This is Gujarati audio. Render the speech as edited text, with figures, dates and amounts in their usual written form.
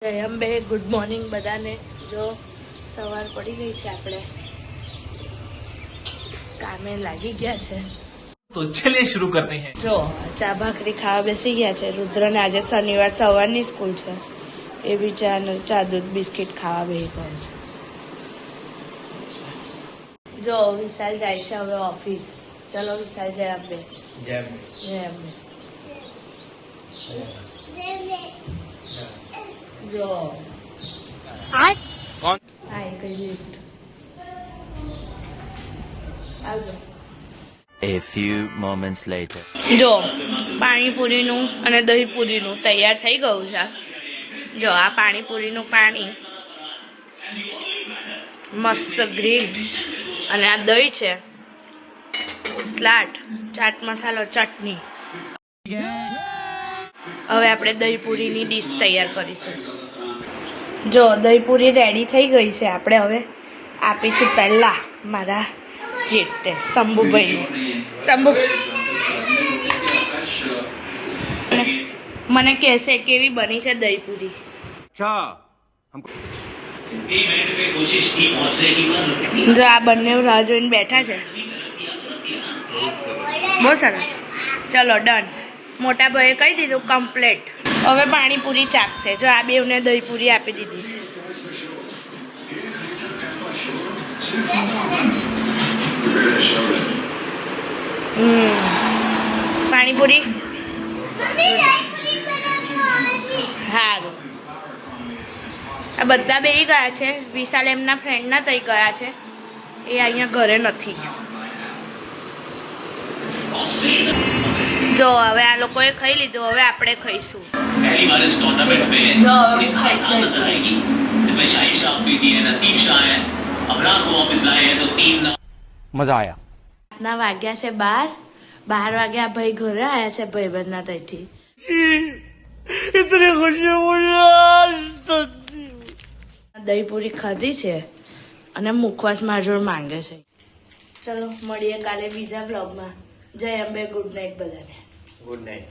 જય અંબે, ગુડ મોર્નિંગ બધાને। જો સવાર પડી ગઈ છે, આપણે કામે લાગી ગયા છે। તો ચલિए शुरू करते हैं। જો ચા ભાખરી ખાવા બેસી ગયા છે। રુદ્રને આજે શનિવાર સવારની સ્કૂલ છે, એ બી ચા દૂધ બિસ્કિટ ખાવા બેસી ગયા છે। જો વિશાલ જાય છે હવે ઓફિસ। ચલો વિશાલ, જય અંબે। जय अंबे। જય અંબે। જો कौन? આ એક લિફ્ટ આવજો। A few moments later. જો પાણીપુરીનું અને દહીંપુરીનું તૈયાર થઈ ગયું છે। જો આ પાણીપુરીનું પાણી મસ્ત ગ્રીન, અને આ દહીં છે, સલાડ, ચાટ મસાલો, ચટણી। હવે આપણે દહીંપુરીની ડીશ તૈયાર કરીશું। જો દહીંપુરી રેડી થઈ ગઈ છે, આપણે હવે આપીશું પહેલા મારા જેઠને, શંભુભાઈને। શંભુ મને કહેશે કેવી બની છે દહીંપુરી। જો આ બંને રાહ જોઈને બેઠા છે। બહુ સરસ, ચલો ડન। મોટા ભાઈએ કહી દીધું કમ્પ્લેટ। હવે પાણીપુરી ચાખશે। જો આ બેવને દહીંપુરી આપી દીધી છે। પાણીપુરી સારું। આ બધા બેસી ગયા છે। વિશાલ એમના ફ્રેન્ડના તઈ ગયા છે, એ અહીંયા ઘરે નથી। જો હવે આ લોકોએ ખાઈ લીધું, હવે આપણે ખાઈશું। पहली बार इस टूर्नामेंट में बड़ी धाक नजर आएगी। इसमें शाहिद शाह भी है, नसीब शाह है, अबरार को वापस लाए हैं तो 3 मजा आया। રાતના વાગ્યા છે 12 વાગ્યા। ભાઈ ઘરે આવ્યા છે ભાઈબંધના તઈથી। દહીંપુરી ખાધી છે અને મુખવાસ માર જોડ માંગે છે। ચલો મળીએ કાલે બીજા બ્લોગમાં। જય અંબે, ગુડ નાઇટ બધાને। Good night.